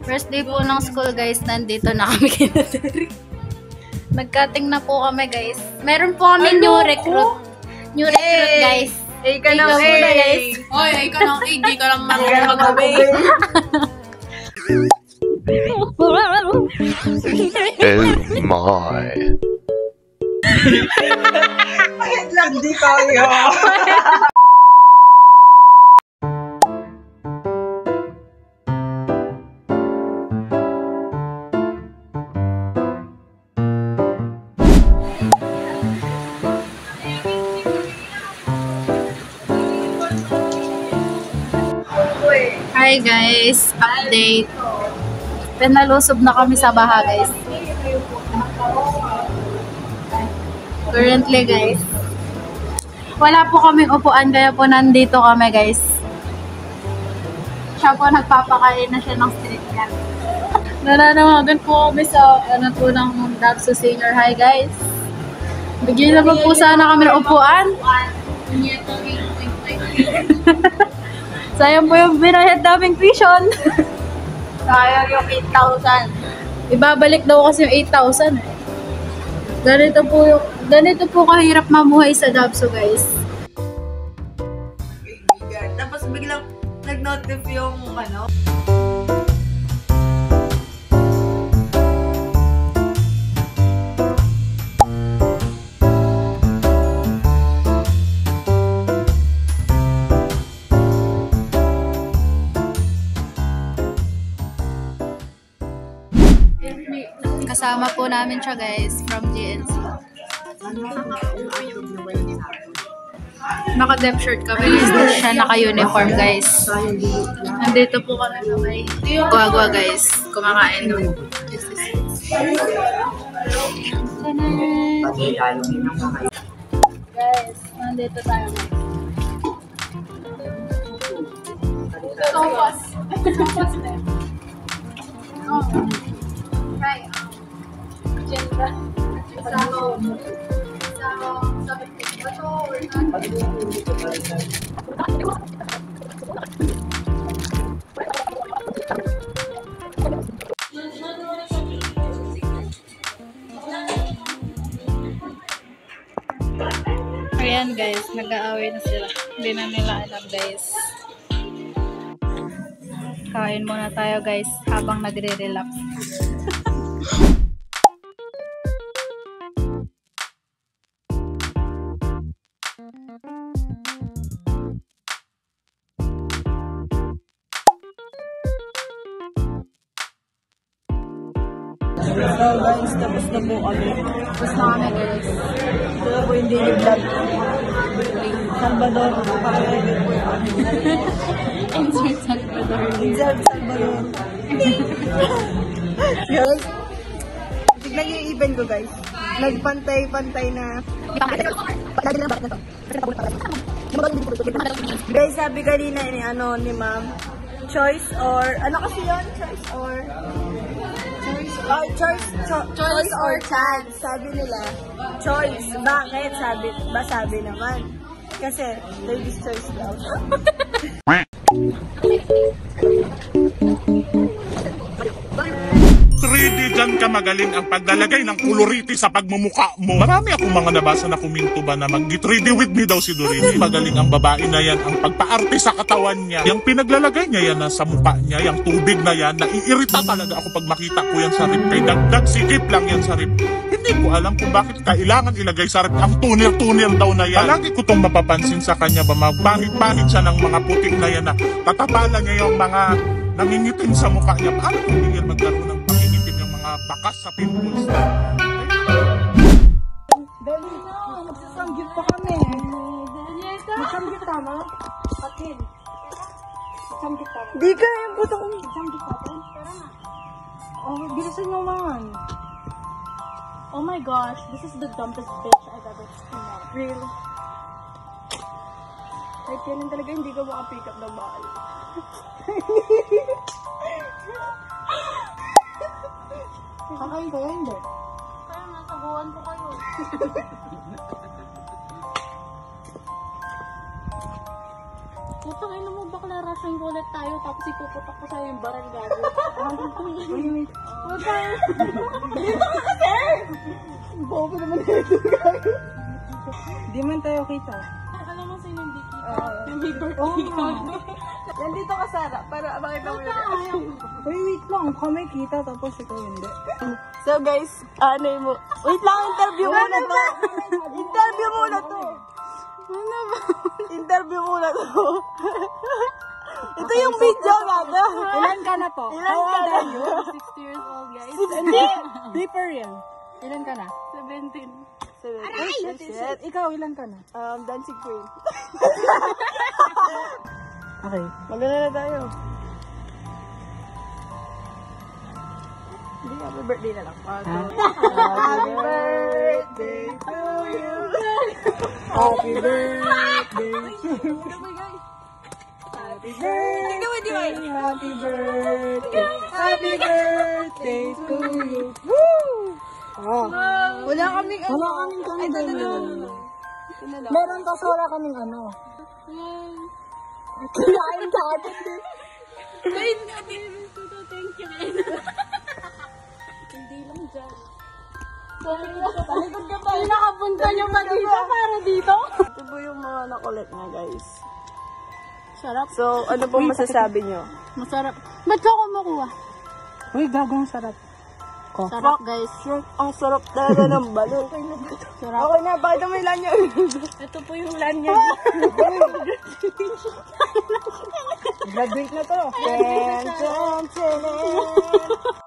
First day po ng school guys, nandito na kami kina Derek. Nag-cutting na po kami guys. Meron po kami new recruit. New recruit guys. Ika ng A. Guys. Oy, ika ng A. Di ka lang marunong mag-obey. Oh my. Bakit lang di kayo? Hi guys, update. Pinalusob na kami sa baha guys. Currently guys, wala po kaming upuan kaya po nandito kami guys. Siya po nagpapakain na siya ng street cat. Nananawagan po kami sa ano po ng Dabso Senior High guys. Bigyan naman po sana kami ng upuan. Sayang po yung binayad naming tuition. Sayang yung 8,000. Ibabalik daw kasi yung 8,000 eh. Ganito po kahirap mamuhay sa Dabso guys. Tapos biglang nag-notif yung ano. Kasama po namin siya guys from GNC. Naka-dep shirt kami guys. Hindi siya naka-uniform guys. Nandito po kami sa may Guagua guys. Kumakain doon. Guys, nandito tayo guys. Sopas. Sopas din. Oh. Try. Genda. Ayan guys, nag-aaway na sila. Hindi na nila alam guys. Kain muna tayo guys habang nagre-relax. So guys, tapos na po kami. Tapos na kami guys. Ito po yung daily vlog. Salvador, pakilagay po yung Insert Salvador. Insert Salvador. Guys, tignan yung event ko guys. Nagpantay-pantay na. Guys, sabi kanina ni ano ni ma'am, choice or, ano kasi yun? Choice or? Choice or chance. Sabi nila, choice. Bakit? Sabi naman. Kasi, ladies choice daw. 3D dyan ka magaling ang paglalagay ng koloriti sa pagmumukha mo. Marami akong mga nabasa na kuminto ba na mag-3D with me daw si Doreen. Magaling ang babae na yan, ang pagpaarte sa katawan niya. Yung pinaglalagay niya yan sa mukha niya, yung tubig na yan, naiirita talaga ako pag makita ko yan sa rip. Kay dagdag sikip lang yan sa rip. Hindi ko alam kung bakit kailangan ilagay sa rip ang tunir-tunir daw na yan. Palagi ko itong mapapansin sa kanya ba, magbangit-bangit siya ng mga putik na yan na tatapalan niya yung mga nangingitim sa mukha niya. Paano kung hindi yan magkaroon ng pangingitim yung mga bakas sa pimples? Dali na, magsasamgit pa kami. Magsamgit tama? Patin. Samgit tama. Di ka, yung puto ko. Samgit patin. Oh, bilisan nyo man. Oh my gosh, this is the dumbest bitch I've ever seen. Real. Kahit yan talaga hindi ka makapick up ng bahay. Kakain ko yun, hindi. Kaya nasaguhan ko kayo. Putang ina mo, bakla rushing ulit tayo tapos ipuputok ko sa'yo yung barangay. Wait. Huwag ka. Dito ka kasi! Bobo naman ito, guys. Di man tayo kita. Alam mo sino hindi kita? Yung birthday ko. Nandito ka, Sarah, para makita mo yun. Wait lang. Kami kita, tapos ikaw hindi. So guys, ano mo? Wait lang, interview muna to. Interview muna to. Ano ba? Interview muna to. Ito yung video natin. Ilan ka na po? Ilan ka na? 60 years old, guys. Hindi. Di for real. Ilan ka na? 17. Ay, shit. Ikaw, ilan ka na? Dancing queen. Okay. Magana na tayo. Hindi, happy birthday na lang. Happy birthday to you. Happy birthday to you. Happy birthday. Happy birthday. Happy birthday to you. Woo! Oh. Wala kaming Wala kaming kanda Meron kasi wala kaming ano. Kinain ka agad din. Thank you. Hindi lang dyan. Talikod ka pa. Nakapunta niyo pa dito para dito? Ito po yung mga nakulit niya, guys. Sarap. So, ano po masasabi niyo? Masarap. Ba't ka kumukuha? Uy, gagong sarap. Ko. Sarap, guys. Ang sarap talaga ng balon. Sarap. Okay na, pakita mo yung lanyard. Ito po yung lanyard. Blood drink na to. Ten, ten, ten.